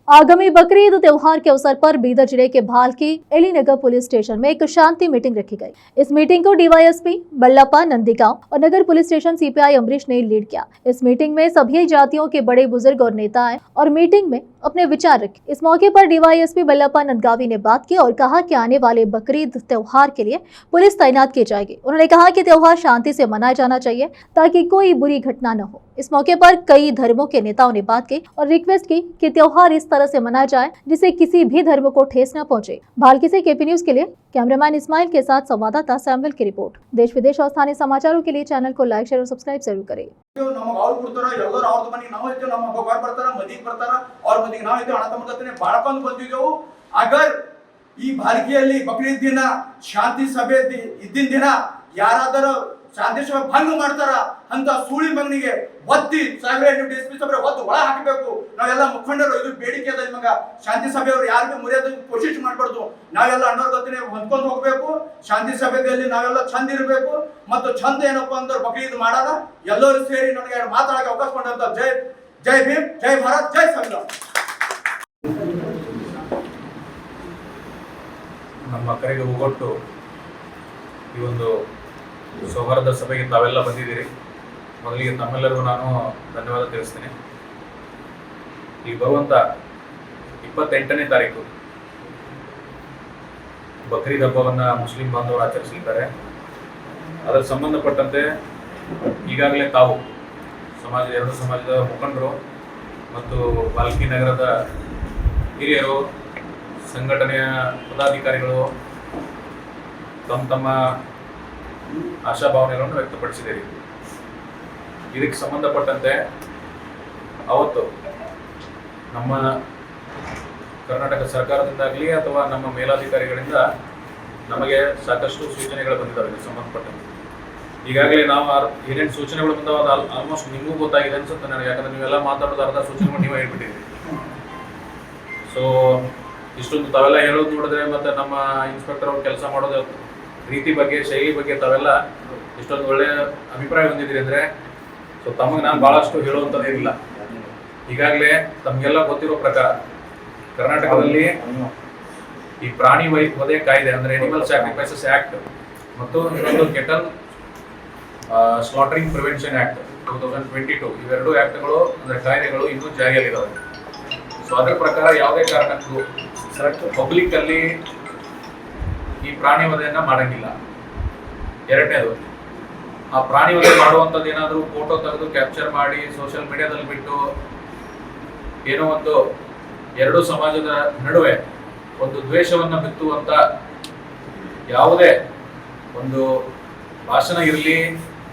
आगामी बकरीद त्योहार के अवसर पर बीदर जिले के भालकी एलीनगर पुलिस स्टेशन में एक शांति मीटिंग रखी गई। इस मीटिंग को डीवाईएसपी बल्लापा नंदीगांव और नगर पुलिस स्टेशन सीपीआई अमरीश ने लीड किया। इस मीटिंग में सभी जातियों के बड़े बुजुर्ग और नेता आए और मीटिंग में अपने विचार रखे। इस मौके पर डीवाईएसपी बल्लापा नंदगावी ने बात की और कहा कि आने वाले बकरीद त्योहार के लिए पुलिस तैनात की जाएगी। उन्होंने कहा कि त्योहार शांति से मनाया जाना चाहिए ताकि कोई बुरी घटना न हो। इस मौके पर कई धर्मों के नेताओं ने बात की और रिक्वेस्ट की कि त्योहार इस तरह से मनाया जाए जिससे किसी भी धर्म को ठेस न पहुंचे। भालकी से केपी न्यूज के लिए कैमरामैन इस्माइल के साथ संवाददाता सैमुअल की रिपोर्ट। देश विदेश और स्थानीय समाचारों के लिए चैनल को लाइक, शेयर और सब्सक्राइब जरूर करें। ಈ ಭಾಲ್ಕಿಯಲ್ಲಿ ಬಕ್ರೀದ್ ದಿನ ಶಾಂತಿ ಸಭೆ ಇದ್ದಿನ ದಿನ ಯಾರಾದರೂ ಶಾಂತಿ ಸಭೆ ಭಂಗ ಮಾಡ್ತಾರ ಅಂತ ಸೂಳಿ ಮಗನಿಗೆ ಒತ್ತಿ ಸಾಹೇಬ್ರೆ ನೀವು ಡಿಎಸ್ಪಿ ಸಾಹೇಬ್ರೆ ಒತ್ತು ಒಳ ಹಾಕಬೇಕು. ನಾವೆಲ್ಲ ಮುಖಂಡರು ಇದು ಬೇಡಿಕೆ ಅದ ನಿಮಗೆ. ಶಾಂತಿ ಸಭೆಯವರು ಯಾರಿಗೂ ಮುರಿಯೋದು ಕೋಶಿಶ್ ಮಾಡಬಾರ್ದು. ನಾವೆಲ್ಲ ಅಣ್ಣವ್ರ ಜೊತೆ ಹೊಂದ್ಕೊಂಡು ಹೋಗಬೇಕು. ಶಾಂತಿ ಸಭೆಯಲ್ಲಿ ನಾವೆಲ್ಲ ಚಂದ ಇರಬೇಕು. ಮತ್ತು ಚಂದ ಏನಪ್ಪಾ ಅಂದ್ರೆ ಬಕ್ರೀದ್ ಮಾಡೋಣ ಎಲ್ಲರೂ ಸೇರಿ ನನಗೆ ಮಾತಾಡಕ್ಕೆ ಅವಕಾಶ ಕೊಟ್ಟಂತ ಜೈ ಭೀಮ್, ಜೈ ಭಾರತ್, ಜೈ ಸಂವಿಧಾನ. ನಮ್ಮ ಕರೆಗೆ ಹೋಗೊಟ್ಟು ಈ ಒಂದು ಸೌಹಾರ್ದ ಸಭೆಗೆ ತಾವೆಲ್ಲ ಬಂದಿದ್ದೀರಿ. ಮೊದಲಿಗೆ ತಮ್ಮೆಲ್ಲರಿಗೂ ನಾನು ಧನ್ಯವಾದ ತಿಳಿಸ್ತೀನಿ. ಈ ಬರುವಂಥ 28ನೇ ತಾರೀಕು ಬಕ್ರೀದ್ ಹಬ್ಬವನ್ನು ಮುಸ್ಲಿಂ ಬಾಂಧವರು ಆಚರಿಸಲಿದ್ದಾರೆ. ಅದರ ಸಂಬಂಧಪಟ್ಟಂತೆ ಈಗಾಗಲೇ ತಾವು ಎರಡು ಸಮಾಜದ ಮುಖಂಡರು ಮತ್ತು ಭಾಲ್ಕಿ ನಗರದ ಹಿರಿಯರು, ಸಂಘಟನೆಯ ಪದಾಧಿಕಾರಿಗಳು ತಮ್ಮ ಆಶಾಭಾವನೆಗಳನ್ನು ವ್ಯಕ್ತಪಡಿಸಿದ್ದೀರಿ. ಇದಕ್ಕೆ ಸಂಬಂಧಪಟ್ಟಂತೆ ಅವತ್ತು ನಮ್ಮ ಕರ್ನಾಟಕ ಸರ್ಕಾರದಿಂದಾಗಲಿ ಅಥವಾ ನಮ್ಮ ಮೇಲಾಧಿಕಾರಿಗಳಿಂದ ನಮಗೆ ಸಾಕಷ್ಟು ಸೂಚನೆಗಳು ಬಂದಿದ್ದಾವೆ. ಇದಕ್ಕೆ ಸಂಬಂಧಪಟ್ಟಂತೆ ಈಗಾಗಲೇ ನಾವು ಏನೇನು ಸೂಚನೆಗಳು ಬಂದಾವ ಅದು ಆಲ್ಮೋಸ್ಟ್ ನಿಮಗೂ ಗೊತ್ತಾಗಿದೆ ಅನ್ಸುತ್ತೆ ನನಗೆ. ಯಾಕಂದರೆ ನೀವೆಲ್ಲ ಮಾತಾಡೋದು ಅರ್ಧ ಸೂಚನೆಗಳು ನೀವೇ ಹೇಳ್ಬಿಟ್ಟಿದ್ದೀರಿ. ಸೊ ಇಷ್ಟೊಂದು ತಾವೆಲ್ಲ ಹೇಳೋದು ನೋಡಿದ್ರೆ ಮತ್ತು ನಮ್ಮ ಇನ್ಸ್ಪೆಕ್ಟರ್ ಅವ್ರು ಕೆಲಸ ಮಾಡೋದು ರೀತಿ ಬಗ್ಗೆ, ಶೈಲಿ ಬಗ್ಗೆ ತಾವೆಲ್ಲ ಇಷ್ಟೊಂದು ಒಳ್ಳೆಯ ಅಭಿಪ್ರಾಯ ಹೊಂದಿದ್ದೀರಿ ಅಂದರೆ ಸೊ ತಮಗೆ ನಾನು ಭಾಳಷ್ಟು ಹೇಳುವಂಥದ್ದೇನಿಲ್ಲ. ಈಗಾಗಲೇ ತಮಗೆಲ್ಲ ಗೊತ್ತಿರೋ ಪ್ರಕಾರ ಕರ್ನಾಟಕದಲ್ಲಿ ಈ ಪ್ರಾಣಿ ವಧೆ ಕಾಯ್ದೆ ಅಂದರೆ ಅನಿಮಲ್ ಸ್ಯಾಕ್ರಿಫೈಸಸ್ ಆ್ಯಕ್ಟ್ ಮತ್ತು ಇನ್ನೊಂದು ಕೆಟಲ್ ಸ್ಲಾಟರಿಂಗ್ ಪ್ರಿವೆನ್ಷನ್ ಆ್ಯಕ್ಟ್ 2022 ಇವೆರಡು ಆ್ಯಕ್ಟ್ಗಳು ಅಂದರೆ ಕಾಯ್ದೆಗಳು ಇನ್ನೂ ಜಾರಿಯಲ್ಲಿದ್ದಾವೆ. ಸೊ ಅದರ ಪ್ರಕಾರ ಯಾವುದೇ ಕಾರಣಕ್ಕೂ ಪಬ್ಲಿಕ್ ಅಲ್ಲಿ ಈ ಪ್ರಾಣಿ ವಧೆಯನ್ನ ಮಾಡಂಗಿಲ್ಲ. ಎರಡನೇದು, ಆ ಪ್ರಾಣಿ ವಧೆ ಮಾಡುವಂಥದ್ದು ಏನಾದರೂ ಫೋಟೋ ತೆಗೆದು ಕ್ಯಾಪ್ಚರ್ ಮಾಡಿ ಸೋಷಿಯಲ್ ಮೀಡಿಯಾದಲ್ಲಿ ಬಿಟ್ಟು ಏನೋ ಒಂದು ಎರಡು ಸಮಾಜದ ನಡುವೆ ಒಂದು ದ್ವೇಷವನ್ನು ಬಿತ್ತುವಂತ ಯಾವುದೇ ಒಂದು ಭಾಷಣ ಇರಲಿ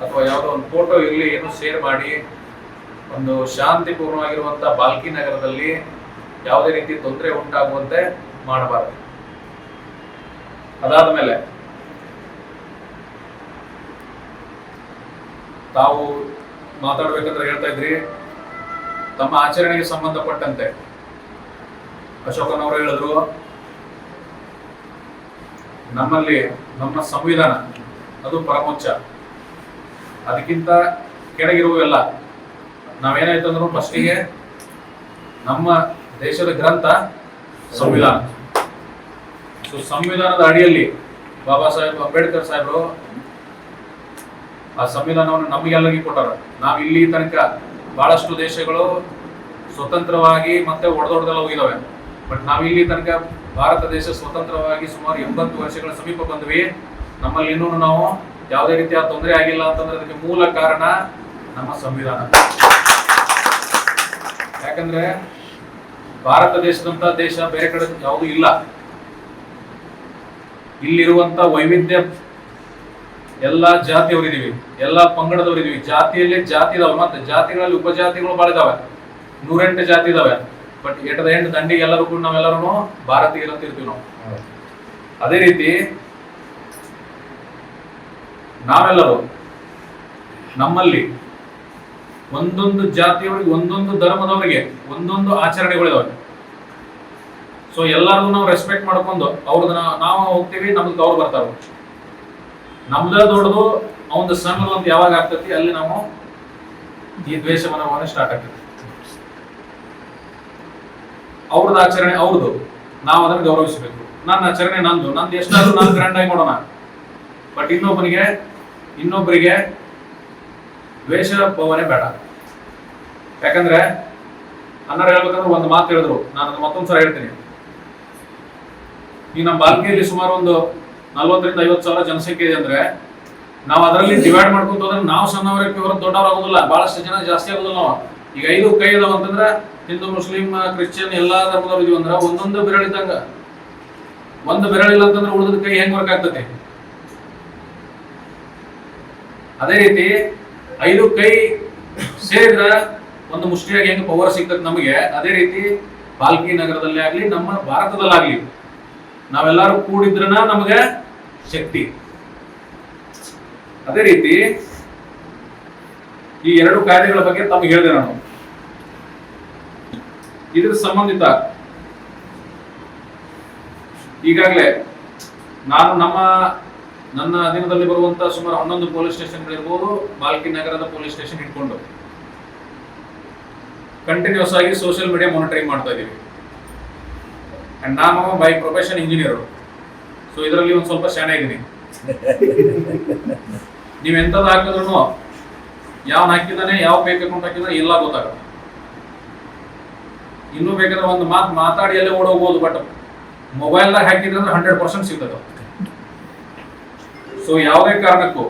ಅಥವಾ ಯಾವುದೋ ಒಂದು ಫೋಟೋ ಇರಲಿ ಏನು ಶೇರ್ ಮಾಡಿ ಒಂದು ಶಾಂತಿಪೂರ್ಣವಾಗಿರುವಂಥ ಭಾಲ್ಕಿ ನಗರದಲ್ಲಿ ಯಾವುದೇ ರೀತಿ ತೊಂದರೆ ಉಂಟಾಗುವಂತೆ ಮಾಡಬಾರದು. ಅದಾದ ಮೇಲೆ ತಾವು ಮಾತಾಡ್ಬೇಕಂದ್ರೆ ಹೇಳ್ತಾ ಇದ್ರಿ ತಮ್ಮ ಆಚರಣೆಗೆ ಸಂಬಂಧಪಟ್ಟಂತೆ ಅಶೋಕನವರು ಹೇಳಿದ್ರು, ನಮ್ಮಲ್ಲಿ ನಮ್ಮ ಸಂವಿಧಾನ ಅದು ಪರಮೋಚ್ಚ, ಅದಕ್ಕಿಂತ ಕೆಳಗಿರುವೆಲ್ಲ ನಾವೇನಾಯ್ತಂದ್ರು ಫಸ್ಟಿಗೆ ನಮ್ಮ ದೇಶದ ಗ್ರಂಥ ಸಂವಿಧಾನ. ಸೊ ಸಂವಿಧಾನದ ಅಡಿಯಲ್ಲಿ ಬಾಬಾ ಸಾಹೇಬ್ ಅಂಬೇಡ್ಕರ್ ಸಾಹೇಬರು ಆ ಸಂವಿಧಾನವನ್ನು ನಮಗೆಲ್ಲರಿಗೂ ಕೊಟ್ಟಾರ. ನಾವು ಇಲ್ಲಿ ತನಕ ಬಹಳಷ್ಟು ದೇಶಗಳು ಸ್ವತಂತ್ರವಾಗಿ ಮತ್ತೆ ಒಡೆದೊಡೆದೆಲ್ಲ ಹೋಗಿದಾವೆ. ಬಟ್ ನಾವು ಇಲ್ಲಿ ತನಕ ಭಾರತ ದೇಶ ಸ್ವತಂತ್ರವಾಗಿ ಸುಮಾರು 80 ವರ್ಷಗಳ ಸಮೀಪ ಬಂದ್ವಿ. ನಮ್ಮಲ್ಲಿ ಇನ್ನೂ ನಾವು ಯಾವುದೇ ರೀತಿಯ ತೊಂದರೆ ಆಗಿಲ್ಲ ಅಂತಂದ್ರೆ ಅದಕ್ಕೆ ಮೂಲ ಕಾರಣ ನಮ್ಮ ಸಂವಿಧಾನ. ಯಾಕಂದ್ರೆ ಭಾರತ ದೇಶದಂತ ದೇಶ ಬೇರೆ ಕಡೆ ಯಾವುದೂ ಇಲ್ಲ. ಇಲ್ಲಿರುವಂತ ವೈವಿಧ್ಯ ಎಲ್ಲಾ ಜಾತಿಯವರಿದೀವಿ, ಎಲ್ಲಾ ಪಂಗಡದವರಿದೀವಿ. ಜಾತಿಯಲ್ಲಿ ಜಾತಿ ಇದಾವೆ, ಮತ್ತೆ ಜಾತಿಗಳಲ್ಲಿ ಉಪಜಾತಿಗಳು ಬಹಳ ಇದಾವೆ, 108 ಜಾತಿ ಇದಾವೆ. ಬಟ್ ಎಟದ ಎಂಡ್ ದಂಡಿಗೆ ಎಲ್ಲರೂ ಕೂಡ ನಾವೆಲ್ಲರೂ ಭಾರತೀಯರು ಅಂತ ಇರ್ತೀವಿ ನಾವು. ಅದೇ ರೀತಿ ನಾವೆಲ್ಲರೂ ನಮ್ಮಲ್ಲಿ ಒಂದೊಂದು ಜಾತಿಯವರಿಗೆ, ಒಂದೊಂದು ಧರ್ಮದವರಿಗೆ ಒಂದೊಂದು ಆಚರಣೆಗಳಿದಾವೆ. ಸೊ ಎಲ್ಲರಿಗೂ ನಾವು ರೆಸ್ಪೆಕ್ಟ್ ಮಾಡ್ಕೊಂಡು ಅವ್ರದ್ದು ನಾವು ಹೋಗ್ತೀವಿ, ನಮ್ಗೆ ಅವ್ರು ಬರ್ತಾರ. ನಮ್ದ ದೊಡ್ಡದು ಅವನದು ಸಣ್ಣದು ಅಂತ ಯಾವಾಗ ಆಗ್ತೈತಿ ಅಲ್ಲಿ ನಾವು ಈ ದ್ವೇಷ ಮನೋಭಾವನೆ ಸ್ಟಾರ್ಟ್ ಆಗ್ತೈತಿ. ಅವ್ರದ್ದು ಆಚರಣೆ ಅವ್ರದ್ದು, ನಾವು ಅದನ್ನು ಗೌರವಿಸಬೇಕು. ನನ್ನ ಆಚರಣೆ ನಂದು ಎಷ್ಟಾದ್ರೂ ನಾನು ಗ್ರ್ಯಾಂಡ್ ಆಗಿ ಮಾಡೋಣ. ಬಟ್ ಇನ್ನೊಬ್ಬರಿಗೆ ದ್ವೇಷ ಭಾವನೆ ಬೇಡ. ಯಾಕಂದ್ರೆ ಅನ್ನಾರು ಹೇಳ್ಬೇಕಂದ್ರೆ ಒಂದು ಮಾತು ಹೇಳಿದ್ರು, ನಾನು ಅದು ಮತ್ತೊಂದ್ಸಲ ಹೇಳ್ತೀನಿ. ಈ ನಮ್ಮ ಬಾಲ್ಕಿಯಲ್ಲಿ ಸುಮಾರು ಒಂದು 40,000 ರಿಂದ 50,000 ಜನಸಂಖ್ಯೆ ಇದೆ ಅಂದ್ರೆ, ನಾವು ಅದರಲ್ಲಿ ಡಿವೈಡ್ ಮಾಡ್ಕೊಂತ ಹೋದ್ರೆ ನಾವು ಸಣ್ಣವರಕ್ಕೆ ಹೊರ ದೊಡ್ಡವ್ರು ಆಗೋದಿಲ್ಲ, ಬಹಳಷ್ಟು ಜನ ಜಾಸ್ತಿ ಆಗೋದಿಲ್ಲ. ನಾವು ಈಗ 5 ಕೈ ಇದಾವ ಅಂತಂದ್ರೆ ಹಿಂದೂ, ಮುಸ್ಲಿಂ, ಕ್ರಿಶ್ಚಿಯನ್ ಎಲ್ಲಾ ಧರ್ಮದವ್ರು ಇದೀವಿ ಅಂದ್ರೆ ಒಂದೊಂದು ಬೆರಳಿದ್ದಂಗ. ಒಂದು ಬೆರಳಿಲ್ಲ ಅಂತಂದ್ರೆ ಉಳಿದ ಕೈ ಹೆಂಗ್ ವರ್ಕ್ ಆಗ್ತದೆ? ಅದೇ ರೀತಿ 5 ಕೈ ಸೇರಿದ್ರೆ ಒಂದು ಮುಷ್ಟಿಯಾಗಿ ಹೆಂಗ್ ಪವರ್ ಸಿಗ್ತದೆ ನಮಗೆ, ಅದೇ ರೀತಿ ಬಾಲ್ಕಿ ನಗರದಲ್ಲಿ ಆಗ್ಲಿ ನಮ್ಮ ಭಾರತದಲ್ಲಾಗ್ಲಿ ನಾವೆಲ್ಲರೂ ಕೂಡಿದ್ರನ ನಮಗೆ ಶಕ್ತಿ. ಅದೇ ರೀತಿ ಈ 2 ಕಾಯ್ದೆಗಳ ಬಗ್ಗೆ ತಮಗೆ ಹೇಳಿದೆ ನಾನು. ಇದ್ರ ಸಂಬಂಧಿತ ಈಗಾಗಲೇ ನಾನು ನನ್ನ ಅಧೀನದಲ್ಲಿ ಬರುವಂತ ಸುಮಾರು 11 ಪೊಲೀಸ್ ಸ್ಟೇಷನ್ಗಳಿರ್ಬೋದು, ಬಾಲ್ಕಿ ನಗರದ ಪೊಲೀಸ್ ಸ್ಟೇಷನ್ ಇಟ್ಕೊಂಡು ಕಂಟಿನ್ಯೂಸ್ ಆಗಿ ಸೋಷಿಯಲ್ ಮೀಡಿಯಾ ಮಾನಿಟರಿಂಗ್ ಮಾಡ್ತಾ ಇದ್ದೀವಿ. ಅಂಡ್ ನಾನು ಬೈ ಪ್ರೊಫೆಷನ್ ಇಂಜಿನಿಯರ್, ಸೊ ಇದರಲ್ಲಿ ಒಂದು ಸ್ವಲ್ಪ ಶಾಣೆ ಇದ್ದೀನಿ. ನೀವು ಎಂಥದ್ದು ಹಾಕಿದ್ರು ಯಾವನ್ ಹಾಕಿದಾನೆ, ಯಾವ ಬೇಕ್ ಅಕೌಂಟ್ ಹಾಕಿದಾನೆ ಎಲ್ಲ ಗೊತ್ತಾಗುತ್ತೆ. ಇನ್ನೂ ಬೇಕಾದ್ರೆ ಒಂದು ಮಾತಾಡಿ ಅಲ್ಲೇ ಓಡೋಗ್ಬೋದು, ಬಟ್ ಮೊಬೈಲ್ದಾಗ ಹಾಕಿದ್ರೆ 100% ಸಿಗ್ತದೆ. ಸೊ ಯಾವುದೇ ಕಾರಣಕ್ಕೂ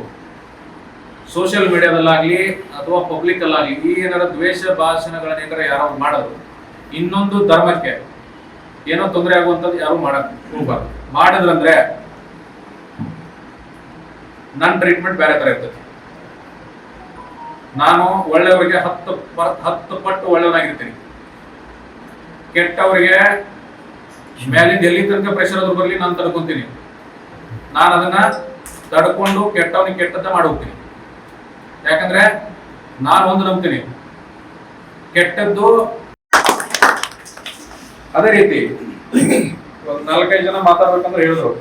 ಸೋಷಿಯಲ್ ಮೀಡಿಯಾದಲ್ಲಾಗ್ಲಿ ಅಥವಾ ಪಬ್ಲಿಕ್ ಅಲ್ಲಾಗ್ಲಿ ಈ ಏನಾರ ದ್ವೇಷ ಭಾಷಣಗಳನ್ನೇನಾರ ಯಾರು ಮಾಡೋದು, ಇನ್ನೊಂದು ಧರ್ಮಕ್ಕೆ ಏನೋ ತೊಂದರೆ ಆಗುವಂಥದ್ದು ಯಾರು ಮಾಡಕ್ ಹೋಗ್ಬಾರ್ದು. ಮಾಡಿದ್ರಂದ್ರೆ ನನ್ನ ಟ್ರೀಟ್ಮೆಂಟ್ ಬೇರೆ ತರ ಇರ್ತದೆ. ನಾನು ಒಳ್ಳೆಯವರಿಗೆ 10 ಪಟ್ಟು ಒಳ್ಳೆಯವನಾಗಿರ್ತೀನಿ. ಕೆಟ್ಟವರಿಗೆ ಮೇಲಿಂದ ಎಲ್ಲಿ ತನಕ ಪ್ರೆಷರ್ ಆದ್ರೂ ಬರಲಿ ನಾನು ತಡ್ಕೊಂತೀನಿ. ನಾನು ಅದನ್ನ ತಡ್ಕೊಂಡು ಕೆಟ್ಟವನಿಗೆ ಕೆಟ್ಟದ್ದ ಮಾಡಿ ಹೋಗ್ತೀನಿ. ಯಾಕಂದ್ರೆ ನಾನು ಒಂದು ನಂಬ್ತೀನಿ, ಕೆಟ್ಟದ್ದು. ಅದೇ ರೀತಿ 4-5 ಜನ ಮಾತಾಡ್ಬೇಕಂದ್ರೆ ಹೇಳಿದ್ರು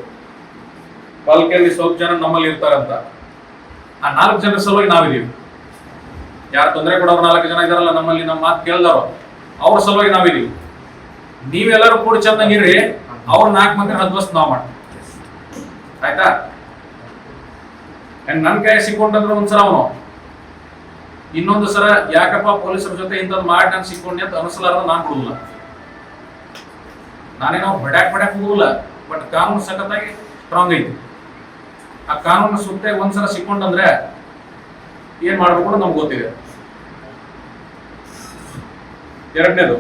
ಬಾಲ್ಕಿಯಲ್ಲಿ ಸ್ವಲ್ಪ ಜನ ನಮ್ಮಲ್ಲಿ ಇರ್ತಾರಂತ. ಆ 4 ಜನರ ಸಲುವಾಗಿ ನಾವಿದೀವಿ. ಯಾರು ತೊಂದರೆ ಕೊಡೋರು 4 ಜನ ಇದಾರಲ್ಲ ನಮ್ಮಲ್ಲಿ, ನಮ್ಮ ಮಾತು ಕೇಳ್ದವ್ರು, ಅವ್ರ ಸಲುವಾಗಿ ನಾವಿದೀವಿ. ನೀವೆಲ್ಲರೂ ಕೂಡ ಚೆನ್ನಾಗಿರ್ರಿ, ಅವ್ರ 4 ಮಂದಿ ಹದ್ವಸ್ತ್ ನಾವು ಮಾಡ್ತೀವಿ. ಆಯ್ತಾ? ನನ್ ಕೈ ಸಿಕ್ಕೊಂಡ್ರೆ ಒಂದ್ಸಲ ಅವನು ಇನ್ನೊಂದು ಸಲ ಯಾಕಪ್ಪ ಪೊಲೀಸರ ಜೊತೆ ಇಂಥದ್ದು ಮಾಡಿ ನಾನು ಸಿಕ್ಕೊಂಡೆ ಅಂತ ಅನಿಸಲಾರ್ದ ನಾನು ಬಿಡುದಿಲ್ಲ. ನಾನೇನೋ ಬಡ್ಯಾಕ್ ಹೋಗುದಿಲ್ಲ, ಬಟ್ ಕಾನೂನು ಸಖತ್ತಾಗಿ ಸ್ಟ್ರಾಂಗ್ ಐತಿ. ಆ ಕಾನೂನು ಸುತ್ತ ಒಂದ್ಸಲ ಸಿಕ್ಕೊಂಡಂದ್ರೆ ಏನ್ ಮಾಡ್ಬೇಕು ನಮ್ಗೆ ಗೊತ್ತಿದೆ. ಎರಡನೇದು,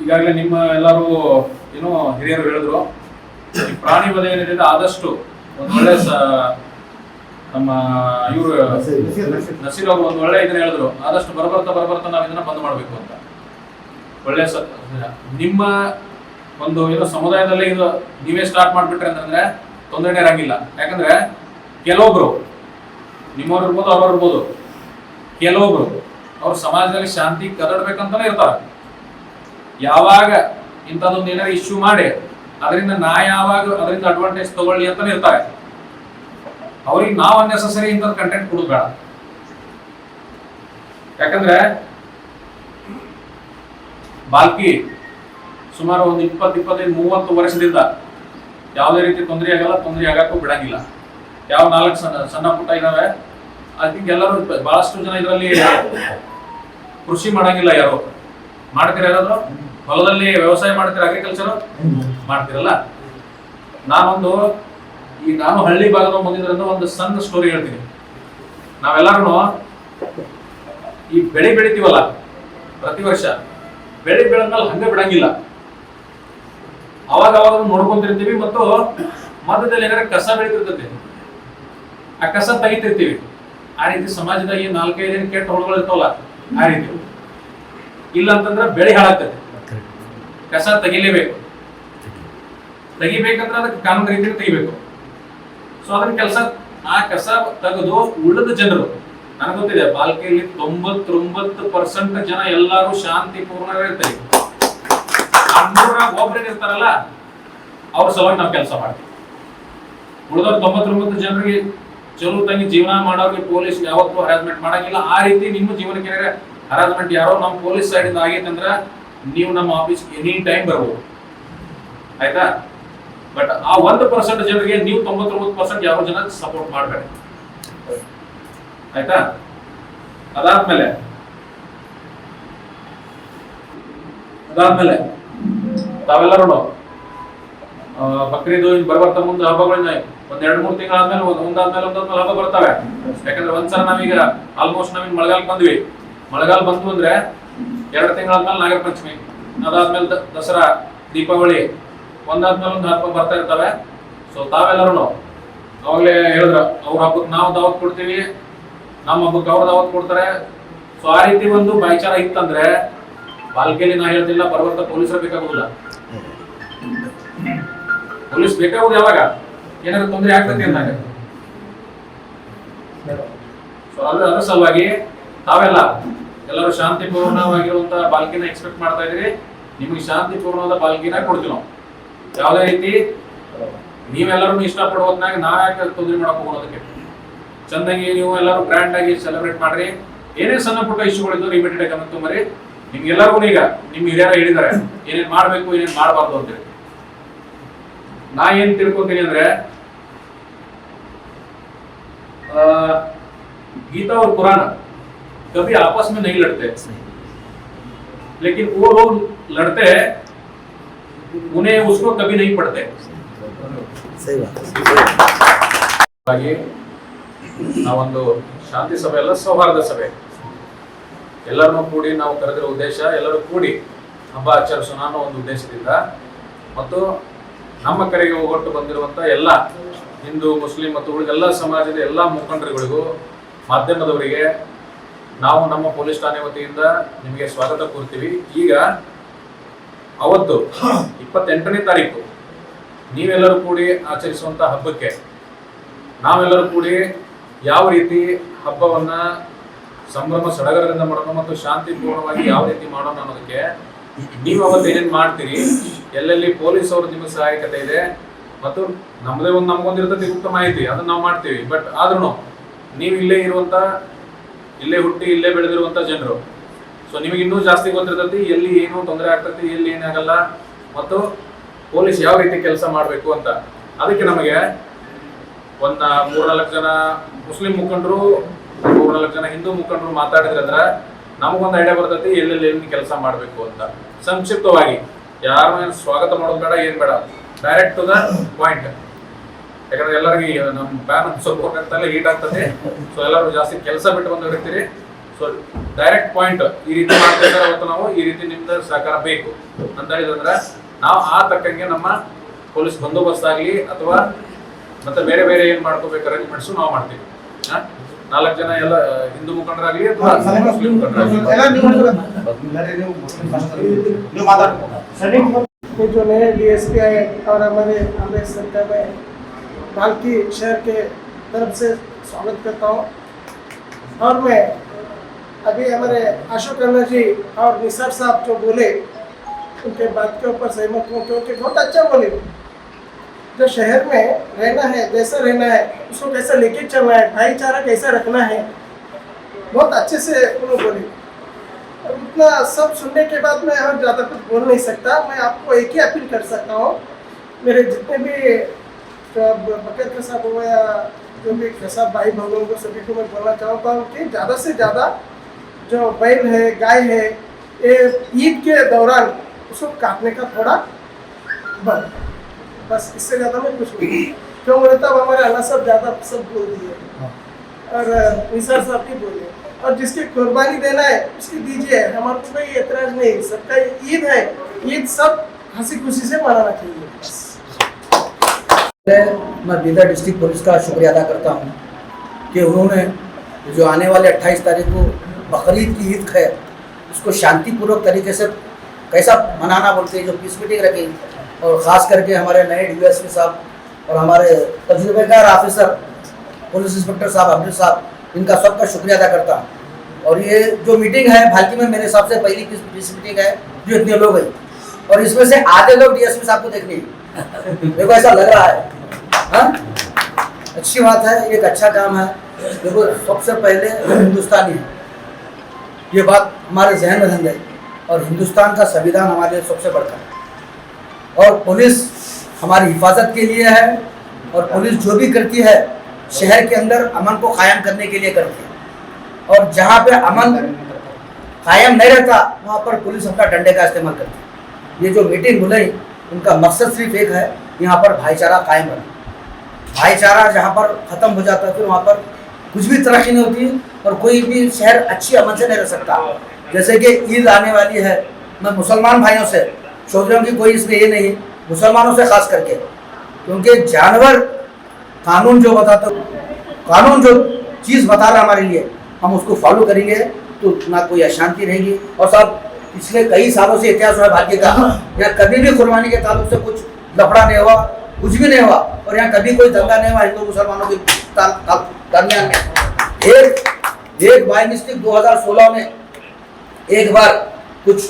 ಈಗಾಗಲೇ ನಿಮ್ಮ ಎಲ್ಲರೂ ಏನೋ ಹಿರಿಯರು ಹೇಳಿದ್ರು, ಈ ಪ್ರಾಣಿ ವಧೆ ಏನಿದೆ ಆದಷ್ಟು ಒಂದು ಒಳ್ಳೆ ನಮ್ಮ ಇವರು ನಸೀರ್ ಅವರು ಒಂದು ಒಳ್ಳೆ ಇದನ್ನ ಹೇಳಿದ್ರು, ಆದಷ್ಟು ಬರಬರ್ತಾ ನಾವು ಇದನ್ನ ಬಂದ್ ಮಾಡ್ಬೇಕು ಅಂತ. ಒಳ್ಳೆ ನಿಮ್ಮ ಒಂದು ಏನೋ ಸಮುದಾಯದಲ್ಲೇ ಇದು ನೀವೇ ಸ್ಟಾರ್ಟ್ ಮಾಡ್ಬಿಟ್ರೆ ಅಂತಂದ್ರೆ ತೊಂದರೆನೇ ಇರಂಗಿಲ್ಲ. ಯಾಕಂದ್ರೆ ಕೆಲವೊಬ್ರು ನಿಮ್ಮವ್ರು ಇರ್ಬೋದು, ಅವ್ರವ್ರು ಇರ್ಬೋದು, ಕೆಲವೊಬ್ರು ಅವ್ರ ಸಮಾಜದಲ್ಲಿ ಶಾಂತಿ ಕದಡ್ಬೇಕಂತಾನೆ ಇರ್ತಾರೆ. ಯಾವಾಗ ಇಂಥದ್ದೊಂದು ಏನಾದ್ರು ಇಶ್ಯೂ ಮಾಡಿ ಅದರಿಂದ ಯಾವಾಗ ಅದರಿಂದ ಅಡ್ವಾಂಟೇಜ್ ತಗೊಳ್ಳಿ ಅಂತಾನೆ ಇರ್ತಾರೆ. ಅವ್ರಿಗೆ ನಾವು ಅನ್ನೆಸೆಸರಿ ಇಂಥದ್ದು ಕಂಟೆಂಟ್ ಕೊಡೋದು ಬೇಡ. ಯಾಕಂದ್ರೆ ಬಾಲ್ಕಿ ಸುಮಾರು ಒಂದು 20-25-30 ವರ್ಷದಿಂದ ಯಾವುದೇ ರೀತಿ ತೊಂದರೆ ಆಗಲ್ಲ, ತೊಂದರೆ ಆಗಕ್ಕೂ ಬಿಡಂಗಿಲ್ಲ. ಯಾವ 4 ಸಣ್ಣ ಪುಟ್ಟ ಇದಾವೆ, ಐ ಥಿಂಕ್ ಎಲ್ಲರೂ ಬಹಳಷ್ಟು ಜನ ಇದರಲ್ಲಿ ಕೃಷಿ ಮಾಡಂಗಿಲ್ಲ. ಯಾರು ಮಾಡ್ತೀರ? ಯಾರಾದ್ರು ಹೊಲದಲ್ಲಿ ವ್ಯವಸಾಯ ಮಾಡ್ತೀರ? ಅಗ್ರಿಕಲ್ಚರ್ ಮಾಡ್ತೀರಲ್ಲ. ನಾನು ಹಳ್ಳಿ ಭಾಗದ ಬಂದಿದ್ರಿಂದ ಒಂದು ಸಣ್ಣ ಸ್ಟೋರಿ ಹೇಳ್ತೀನಿ. ನಾವೆಲ್ಲರೂ ಈ ಬೆಳಿತೀವಲ್ಲ ಪ್ರತಿ ವರ್ಷ, ಬೆಳೆದ್ಮೇಲೆ ಹಂಗೆ ಬಿಡಂಗಿಲ್ಲ. ಅವಾಗ ನೋಡ್ಕೊಂತಿರ್ತೀವಿ, ಮತ್ತು ಮಧ್ಯದಲ್ಲಿ ಏನಾರ ಕಸ ಬೆಳಿತಿರ್ತೈತಿ, ಆ ಕಸ ತೆಗಿತಿರ್ತೀವಿ. ಆ ರೀತಿ ಸಮಾಜದಾಗ 4-5 ಕೆಟ್ಟ ಹೊಳಗಳು ಇರ್ತಾವಲ್ಲ, ಆ ರೀತಿ ಇಲ್ಲ ಅಂತಂದ್ರೆ ಬೆಳೆ ಹಾಳಾಗ್ತದೆ. ಕಸ ತೆಗಿಲೇಬೇಕು. ತೆಗಿಬೇಕಂದ್ರೆ ಅದಕ್ಕೆ ಕಾನೂನು ರೀತಿಯಲ್ಲಿ ತೆಗಿಬೇಕು. ಸೊ ಅದನ್ನ ಆ ಕಸ ತೆಗೆದು ಉಳಿದ ಜನರು, ನನಗೆ ಗೊತ್ತಿದೆ ಬಾಲ್ಕಿಯಲ್ಲಿ 99% ಜನ ಎಲ್ಲರೂ ಶಾಂತಿಪೂರ್ಣ ಇರ್ತಾರೆ. 100 ಒಬ್ಬರೇ ಇರ್ತಾರಲ್ಲ, ಅವ್ರ ಸಲುವಾಗಿ ನಾವು ಕೆಲಸ ಮಾಡ್ತೀವಿ. ಉಳಿದವ್ರು 99 ಜನರಿಗೆ ಚಲೋ ತಂಗಿ ಜೀವನ ಮಾಡೋರಿಗೆ ಪೊಲೀಸ್ ಯಾವತ್ತೂ ಹರಾಸ್ಮೆಂಟ್ ಮಾಡಂಗಿಲ್ಲ. ಆ ರೀತಿ ನಿಮ್ಮ ಜೀವನಕ್ಕೆ ಹರಾಸ್ಮೆಂಟ್ ಯಾರೋ ನಮ್ಮ ಪೊಲೀಸ್ ಸೈಡ್ ಇಂದ ಆಗೈತೆ ಅಂದ್ರೆ ನೀವು ನಮ್ಮ ಆಫೀಸ್ ಎನಿ ಟೈಮ್ ಬರ್ಬೋದು, ಆಯ್ತಾ. ಬಟ್ ಆ 1% ಜನರಿಗೆ ನೀವು 99% ಯಾವ ಜನ ಸಪೋರ್ಟ್ ಮಾಡಬೇಡಿ, ಆಯ್ತಾ. ಅದಾದ್ಮೇಲೆ ತಾವೆಲ್ಲರೂ ಬಕ್ರೀದು ಬರ್ಬರ್ತ ಮುಂದೆ ಹಬ್ಬಗಳಿಂದ ಒಂದ್ 2-3 ತಿಂಗಳಾದ್ಮೇಲೆ ಒಂದಾದ್ಮೇಲೆ ಹಬ್ಬ ಬರ್ತವೆ. ಯಾಕಂದ್ರೆ ಒಂದ್ಸಲ ನಾವೀಗ ಆಲ್ಮೋಸ್ಟ್ ನಾವೀಗ ಮಳೆಗಾಲ ಬಂದ್ವಿ. ಮಳೆಗಾಲ ಬಂತು ಅಂದ್ರೆ 2 ತಿಂಗಳಾದ್ಮೇಲೆ ನಾಗರ ಪಂಚಮಿ, ಅದಾದ್ಮೇಲೆ ದಸರಾ, ದೀಪಾವಳಿ, ಒಂದಾದ್ಮೇಲೆ ಒಂದು ಹಬ್ಬ ಬರ್ತಾ ಇರ್ತವೆ. ಸೊ ತಾವೆಲ್ಲರೂ ಅವಾಗಲೇ ಹೇಳಿದ್ರ ಅವ್ರ ಹಬ್ಬಕ್ಕೆ ನಾವು ದಾವತ್ ಕೊಡ್ತೀವಿ, ನಮ್ಮ ಹಬ್ಬಕ್ಕೆ ಅವ್ರು ದಾವತ್ ಕೊಡ್ತಾರೆ. ಸೊ ಆ ರೀತಿ ಒಂದು ಭಾಯಿಚಾರ ಇತ್ತಂದ್ರೆ ಬಾಲ್ಕೆಯಲ್ಲಿ ನಾ ಹೇಳ್ತಿಲ್ಲ, ಬರ್ಬರ್ತ ಪೊಲೀಸರು ಬೇಕಾಗುದಿಲ್ಲ. ಪೊಲೀಸ್ ಬೇಕಾಗುದು ಯಾವಾಗ ಏನಾದ್ರು ತೊಂದರೆ ಆಗ್ತದೆ ಅಂದಾಗ. ಸೊ ಅದ್ರ ಸಲುವಾಗಿ ಎಲ್ಲರೂ ಶಾಂತಿಪೂರ್ಣವಾಗಿರುವಂತ ಬಾಲ್ಕಿನ ಎಕ್ಸ್ಪೆಕ್ಟ್ ಮಾಡ್ತಾ ಇದ್ರಿ. ನಿಮಗೆ ಶಾಂತಿಪೂರ್ಣವಾದ ಬಾಲ್ಕಿನ ಕೊಡ್ತೀವಿ ನಾವು. ಯಾವುದೇ ರೀತಿ ನೀವೆಲ್ಲರೂ ಇಷ್ಟಪಡುವುದನ್ನಾಗ ನಾವ್ ಯಾಕೆ ತೊಂದರೆ ಮಾಡಕ್ ಹೋಗೋದಕ್ಕೆ. ಚಂದಾಗಿ ನೀವು ಎಲ್ಲರೂ ಗ್ರ್ಯಾಂಡ್ ಆಗಿ ಸೆಲೆಬ್ರೇಟ್ ಮಾಡ್ರಿ. ಏನೇ ಸಣ್ಣ ಪುಟ್ಟ ಇಶ್ಯೂಗಳಿದ್ದು ಇಮಿಡಿಯೇಟ್ ಆಗಿ ಗಮನ ತೊಂಬರಿ. ನಿಮ್ಗೆಲ್ಲರಿಗೂ ಈಗ ನಿಮ್ ಹಿರಿಯರ ಹೇಳಿದ್ದಾರೆ ಏನೇನ್ ಮಾಡ್ಬೇಕು ಏನೇನ್ ಮಾಡಬಾರ್ದು ಅಂತೇಳಿ. ನಾ ಏನ್ ತಿಳ್ಕೊಂತೀನಿ ಅಂದ್ರೆ गीता और कुरान कभी आपस में नहीं लड़ते, लेकिन वो लोग लड़ते हैं, उन्हें उसको कभी नहीं पढ़ते. सही बात. ಹಾಗೆ ನಾವೊಂದು ಶಾಂತಿ ಸಭೆ ಅಲ್ಲ, ಸೌಹಾರ್ದ ಸಭೆ. ಎಲ್ಲರನ್ನೂ ಕೂಡಿ ನಾವು ಕರೆದಿರೋ ಉದ್ದೇಶ ಎಲ್ಲರೂ ಕೂಡಿ ಹಬ್ಬ ಆಚರಿಸೋಣ ಅನ್ನೋ ಒಂದು ಉದ್ದೇಶದಿಂದ ಮತ್ತು ನಮ್ಮ ಕರೆಗೆ ಒಗ್ಗಟ್ಟು ಬಂದಿರುವಂತ ಎಲ್ಲ ಹಿಂದೂ, ಮುಸ್ಲಿಂ ಮತ್ತು ಉಳಿದೆಲ್ಲ ಸಮಾಜದ ಎಲ್ಲ ಮುಖಂಡರುಗಳಿಗೂ, ಮಾಧ್ಯಮದವರಿಗೆ ನಾವು ನಮ್ಮ ಪೊಲೀಸ್ ಠಾಣೆ ವತಿಯಿಂದ ನಿಮಗೆ ಸ್ವಾಗತ ಕೋರ್ತೀವಿ. ಈಗ ಅವತ್ತು 28ನೇ ತಾರೀಕು ನೀವೆಲ್ಲರೂ ಕೂಡಿ ಆಚರಿಸುವಂತ ಹಬ್ಬಕ್ಕೆ ನಾವೆಲ್ಲರೂ ಕೂಡಿ ಯಾವ ರೀತಿ ಹಬ್ಬವನ್ನ ಸಂಭ್ರಮ ಸಡಗರದಿಂದ ಮಾಡೋಣ ಮತ್ತು ಶಾಂತಿಪೂರ್ಣವಾಗಿ ಯಾವ ರೀತಿ ಮಾಡೋಣ ಅನ್ನೋದಕ್ಕೆ ನೀವು ಅವತ್ತು ಏನೇನು ಮಾಡ್ತೀರಿ, ಎಲ್ಲೆಲ್ಲಿ ಪೊಲೀಸ್ ಅವರು ನಿಮಗೆ ಸಹಾಯಕತೆ ಇದೆ ಮತ್ತು ನಮಗೊಂದಿರ್ತದೆ ಗುಪ್ತ ಮಾಹಿತಿ, ಅದನ್ನ ನಾವು ಮಾಡ್ತೀವಿ. ಬಟ್ ಆದ್ರೂ ನೀವು ಇಲ್ಲೇ ಇರುವಂತ, ಇಲ್ಲೇ ಹುಟ್ಟಿ ಇಲ್ಲೇ ಬೆಳೆದಿರುವಂತ ಜನರು. ಸೊ ನಿಮಗೆ ಇನ್ನೂ ಜಾಸ್ತಿ ಗೊತ್ತಿರ್ತೈತಿ ಎಲ್ಲಿ ಏನು ತೊಂದರೆ ಆಗ್ತೈತಿ, ಎಲ್ಲಿ ಏನಾಗಲ್ಲ ಮತ್ತು ಪೊಲೀಸ್ ಯಾವ ರೀತಿ ಕೆಲಸ ಮಾಡಬೇಕು ಅಂತ. ಅದಕ್ಕೆ ನಮಗೆ ಒಂದು 3-4 ಜನ ಮುಸ್ಲಿಂ ಮುಖಂಡರು, 3-4 ಜನ ಹಿಂದೂ ಮುಖಂಡರು ಮಾತಾಡಿದ್ರಂದ್ರೆ ನಮಗೊಂದು ಐಡಿಯಾ ಬರ್ತೈತಿ ಎಲ್ಲೆಲ್ಲಿ ಏನು ಕೆಲಸ ಮಾಡಬೇಕು ಅಂತ. ಸಂಕ್ಷಿಪ್ತವಾಗಿ ಯಾರು ಸ್ವಾಗತ ಮಾಡೋದು ಬೇಡ, ಏನ್ ಬೇಡ, ಡೈರೆಕ್ಟ್ ಟು ದ ಪಾಯಿಂಟ್. ಯಾಕಂದ್ರೆ ಎಲ್ಲರಿಗೂ ನಮ್ಮ ಪ್ಯಾನ್ ಸ್ವಲ್ಪ ಹೋಗ್ತಲ್ಲ, ಹೀಟ್ ಆಗ್ತದೆ. ಸೊ ಎಲ್ಲರೂ ಜಾಸ್ತಿ ಕೆಲಸ ಬಿಟ್ಟು ಬಂದಿರ್ತೀರಿ. ಸೊ ಡೈರೆಕ್ಟ್ ಪಾಯಿಂಟ್, ಈ ರೀತಿ ಮಾಡ್ತಾ ಇದ್ದಾರೆ ಅವತ್ತು ನಾವು, ಈ ರೀತಿ ನಿಮ್ದು ಸಹಕಾರ ಬೇಕು ಅಂತ ಹೇಳಿದ್ರೆ ನಾವು ಆ ತಕ್ಕಂಗೆ ನಮ್ಮ ಪೊಲೀಸ್ ಬಂದೋಬಸ್ತ್ ಆಗಲಿ ಅಥವಾ ಮತ್ತೆ ಬೇರೆ ಬೇರೆ ಏನ್ ಮಾಡ್ಕೋಬೇಕು ಅರೇಂಜ್ಮೆಂಟ್ಸ್ ನಾವು ಮಾಡ್ತೀವಿ. 4 ಜನ ಎಲ್ಲ ಹಿಂದೂ ಮುಖಂಡರಾಗಲಿ ಅಥವಾ ಮುಸ್ಲಿಂ ಮುಖಂಡರಾಗಲಿ. जो नए डीएसपी आए और हमारे अमृत सेक्टर में बाल्की शहर के तरफ से स्वागत करता हूँ. और मैं अभी हमारे अशोक अन्ना जी और निसार साहब जो बोले उनके बात के ऊपर सहमत हूँ, क्योंकि बहुत अच्छा बोले. जो शहर में रहना है, जैसा रहना है उसको कैसा लेके चलना है, भाईचारा कैसा रखना है, बहुत अच्छे से उन्होंने बोले. उतना सब सुनने के बाद मैं और ज़्यादा कुछ बोल नहीं सकता. मैं आपको एक ही अपील कर सकता हूँ, मेरे जितने भी जो बकर साहब हो या जो भी कसाब भाई बहनों को सभी को मैं बोलना चाहता हूँ कि ज़्यादा से ज़्यादा जो बैल है, गाय है, ये ईद के दौरान उसको काटने का थोड़ा बंद. बस इससे ज़्यादा मैं कुछ नहीं. क्यों बोले तब हमारे अल्लाह साहब ज़्यादा सब बोल दिए और निसार साहब की बोले. और जिसकी कुर्बानी देना है उसकी दीजिए, हमारे को कोई एतराज नहीं. सबका ईद है, ईद सब हंसी खुशी से मनाना चाहिए. मैं बीदर डिस्ट्रिक्ट पुलिस का शुक्रिया अदा करता हूँ कि उन्होंने जो आने वाले 28 तारीख को बकरीद की ईद है उसको शांतिपूर्वक तरीके से कैसा मनाना बोलते हैं, जो पीस मीटिंग रखी. और ख़ास करके हमारे नए डीएसपी साहब और हमारे तजुर्बेकार ऑफिसर पुलिस इंस्पेक्टर साहब अब्दुल साहब, इनका सबका शुक्रिया अदा करता हूँ. और ये जो मीटिंग है भालकी में मेरे हिसाब से पहली पीस मीटिंग है जो इतने लोग हैं, और इसमें से आधे लोग डीएसपी साहब को देखने मेरे को ऐसा लग रहा है. हाँ, अच्छी बात है, एक अच्छा काम है. देखो सबसे पहले हिंदुस्तानी है, ये बात हमारे जहन में धन गई। और हिंदुस्तान का संविधान हमारे लिए सबसे बढ़कर है, और पुलिस हमारी हिफाजत के लिए है। और पुलिस जो भी करती है शहर के अंदर अमन को कायम करने के लिए करती है, और जहाँ पे अमन कायम नहीं रहता वहाँ पर पुलिस अपना डंडे का इस्तेमाल करती है। ये जो मीटिंग बुलाई उनका मकसद सिर्फ एक है, यहाँ पर भाईचारा कायम रहे। भाईचारा जहाँ पर ख़त्म हो जाता है फिर वहाँ पर कुछ भी तरक्की नहीं होती, और कोई भी शहर अच्छी अमन से नहीं रह सकता। जैसे कि ईद आने वाली है, मैं मुसलमान भाइयों से सोच रहा हूँ कि कोई इसमें ये नहीं, मुसलमानों से खास करके, क्योंकि जानवर कानून जो बताता, कानून जो चीज़ बता रहा हमारे लिए हम उसको फॉलो करेंगे तो ना कोई अशांति रहेगी। और साहब पिछले कई सालों से इतिहास हुआ भारतीय का, यहाँ कभी भी कुर्बानी के ताल्लुक से कुछ लफड़ा नहीं हुआ, कुछ भी नहीं हुआ, और यहाँ कभी कोई दंगा नहीं हुआ हिंदू मुसलमानों के दरमियान में। एक बाय मिस्टेक 2016 में एक बार कुछ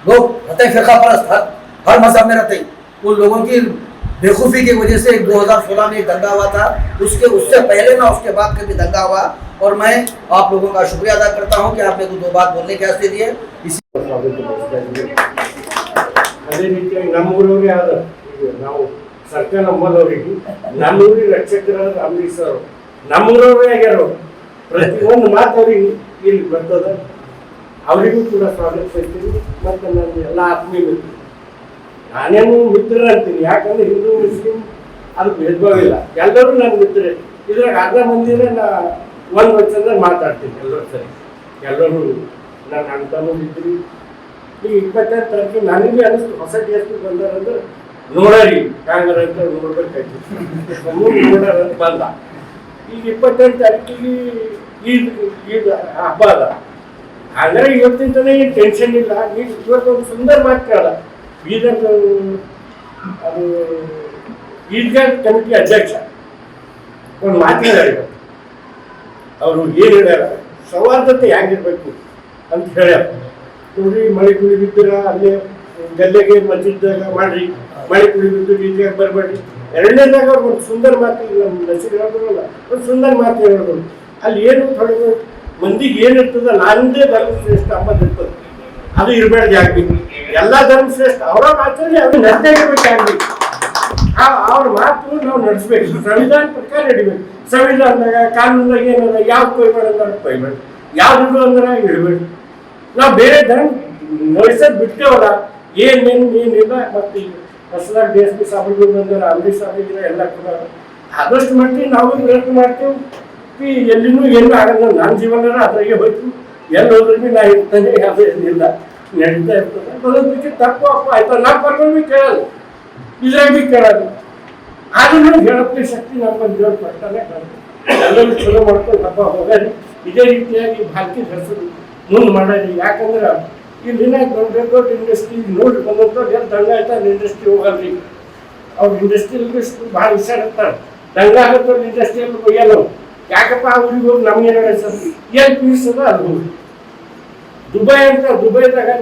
लोग रहते फिरका परस्त हर मजहब में रहते, उन लोगों की बेवकूफ़ी की वजह से 2016 में एक दंगा हुआ था। उससे पहले ना उसके बाद कभी दंगा हुआ। और मैं आप लोगों का शुक्रिया अदा करता हूं कि आपने को 2 बात बोलने के वास्ते दिए। ಅದೇ ರೀತಿಯಾಗಿ ನಮ್ಮೂರವರೇ ಆದ ನಾವು ಸರ್ಕಾರ ನಮ್ಮಲ್ಲವರಿಗೆ ನಮ್ಮೂರಿಗೆ ರಕ್ಷಕರಾದ ಅಂಬರೀಶ್ ಅವರು ನಮ್ಮೂರವರೇ ಆಗ್ಯಾರ. ಪ್ರತಿಯೊಂದು ಮಾತು ಅವ್ರಿಗೆ ಇಲ್ಲಿ ಬರ್ತದ, ಅವರಿಗೂ ಕೂಡ ಸ್ವಾಗತಿಸ್ತೀನಿ. ಮತ್ತು ನನ್ನ ಎಲ್ಲ ಆತ್ಮೀಯ ಮಿತ್ರರು, ನಾನೇನು ಮಿತ್ರರು ಅಂತೀನಿ, ಯಾಕಂದ್ರೆ ಹಿಂದೂ ಮುಸ್ಲಿಂ ಅದು ಭೇದ ಭಾವ ಇಲ್ಲ, ಎಲ್ಲರೂ ನನ್ನ ಮಿತ್ರರೇ. ಇದ್ರಾಗ ಅರ್ಧ ಮಂದಿನ ನಾ ಒಂದು ವಚನದಾಗ ಮಾತಾಡ್ತೀನಿ, ಎಲ್ಲರೂ ಸರಿ, ಎಲ್ಲರೂ ನನ್ನ ಅಣ್ಣತಮ್ಮ ಮಿತ್ರಿ. ಈ 28 ತಾರೀಕು ನನಗೆ ಅನಿಸ್ತು ಹೊಸ DSP ಬಂದಾರಂದ್ರೆ ನೋಡರಿ ಕಾಂಗ್ರೆಸ್ ಅಂತ ನೋಡ್ಬೇಕಾಯ್ತು, ನೋಡಾರ ಅಂತ ಬಂದ. ಈಗ 28 ತಾರೀಕಿಗೆ ಈದ್ ಹಬ್ಬ ಅದ, ಹಾಗಾದ್ರೆ ಇವತ್ತಿಂದನೇ ಏನು ಟೆನ್ಷನ್ ಇಲ್ಲ. ಇವತ್ತೊಂದು ಸುಂದರ ಮಾತು ಕೇಳ, ಬೀದರ್ ಅದು ಈದ್ಗಾ ಕಮಿಟಿ ಅಧ್ಯಕ್ಷ ಒಂದು ಮಾತು ಹೇಳ್ಯಾರ. ಅವರು ಏನು ಹೇಳ್ಯಾರ, ಸೌಹಾರ್ದತೆ ಹೆಂಗಿರ್ಬೇಕು ಅಂತ ಹೇಳ್ಯಾರ. ನೋಡ್ರಿ, ಮಳೆ ಕುಳಿ ಬಿದ್ದಿರ ಅಲ್ಲೇ ಗಲ್ಲೆಗೆ ಮಸ್ಜಿದ್ದಾಗ ಮಾಡ್ರಿ, ಮಳೆ ಕುಳಿ ಬಿದ್ದು ಈದ್ಗಾಗ ಬರಬೇಡ್ರಿ. ಎರಡನೇದಾಗ ಅವ್ರು ಒಂದು ಸುಂದರ ಮಾತು, ನಮ್ಮ ನಸೀರ್ ಹೇಳಿದ್ರಲ್ಲ ಒಂದು ಸುಂದರ ಮಾತು ಹೇಳಿದ್ರು. ಅಲ್ಲಿ ಏನು ತೊಡಗು ಮಂದಿಗೆ ಏನಿರ್ತದ, ನಂದೇ ಧರ್ಮ ಶ್ರೇಷ್ಠ ಅಂಬದು ಇರ್ತದೆ, ಅದು ಇರಬೇಡ್ದು ಆಗ್ಬೇಕು. ಎಲ್ಲ ಧರ್ಮ ಶ್ರೇಷ್ಠ ಅವರ ಮಾತಲ್ಲಿ ಅದು ನಡೆಸಬೇಕಾಗ್ಬೇಕು. ಅವ್ರ ಮಾತು ನಾವು ನಡೆಸ್ಬೇಕು, ಸಂವಿಧಾನ ಪ್ರಕಾರ ನಡಿಬೇಕು. ಸಂವಿಧಾನದಾಗ ಕಾನೂನಾಗ ಏನದ, ಯಾವ ಕೊಯ್ಬೇಡ ಅಂದ್ರೆ ಕೊಯ್ಬೇಡ, ಯಾವ್ದು ಅಂದ್ರೆ ಇಡಬೇಡಿ. ನಾವು ಬೇರೆ ಧರ್ಮ ನಡೆಸೋದು ಬಿಡ್ತೇವಲ್ಲ, ಏನಿಲ್ಲ. ಮತ್ತು ಹೊಸದಾಗಿ DSP ಸಾಹೇಬರು ಬಂದಾರ, ಅಂಬರೀಶ್ ಸಾಹೇಬ್ರ ಎಲ್ಲ ಕೂಡ ಆದಷ್ಟು ಮಟ್ಟಿಗೆ ನಾವು ಪ್ರಯತ್ನ ಮಾಡ್ತೇವೆ. ಎಲ್ಲಿನೂ ಏನು ಆಗಲ್ಲ, ನನ್ನ ಜೀವನ ಅದ್ರಾಗೆ ಹೋಯ್ತು, ಎಲ್ಲಿ ಹೋದ್ರೂ ನಾ ಇರ್ತಾನೆ, ಅದು ಏನಿಲ್ಲ ನಡೀತಾ ಇರ್ತದೆ. ಬರೋದಕ್ಕೆ ತಪ್ಪು ಅಪ್ಪ ಆಯ್ತಾ, ನಾ ಪರ್ಕೊಂಡು ಭೀ ಕೇಳೋದು, ಇದ್ರಾಗ ಭೀ ಕೇಳೋದು. ಆದ್ರೂ ಹೇಳೋಕ್ಕೆ ಶಕ್ತಿ ನಮ್ಮ ದೇವ್ರ ಕೊಡ್ತಾನೆ. ಎಲ್ಲರೂ ಚಲೋ ಮಾಡ್ಕೊಂಡು ಹಬ್ಬ ಹೋಗಲಿ. ಇದೇ ರೀತಿಯಾಗಿ ಭಾರತೀಯ ಹೆಸರು ಮುಂದೆ ಮಾಡೋದು. ಯಾಕಂದ್ರೆ ಇಲ್ಲಿನ ದೊಡ್ಡ ದೊಡ್ಡ ಇಂಡಸ್ಟ್ರಿ ನೋಡಿ ಬಂದಂಥವ್ರು ಏನು ದಂಗ ಆಯ್ತಾ ಇಂಡಸ್ಟ್ರಿ ಹೋಗಲ್ರಿ. ಅವ್ರು ಇಂಡಸ್ಟ್ರಿಯಲ್ ಭಾಳ ಹುಷಾರಿರ್ತಾರೆ. ದಂಗ ಆಗತ್ತವ್ರು ಇಂಡಸ್ಟ್ರಿಯಲ್ ಒಯ್ಯಲ್ಲ. ಯಾಕಪ್ಪ ಅವ್ರಿಗೆ ಹೋಗಿ ನಮ್ಗೇನು ಸರ್ ಏನು ಪೀಸ್ ಅದ ಅದು ಹೋಗಿ ದುಬೈ ಅಂತ, ದುಬೈದಾಗ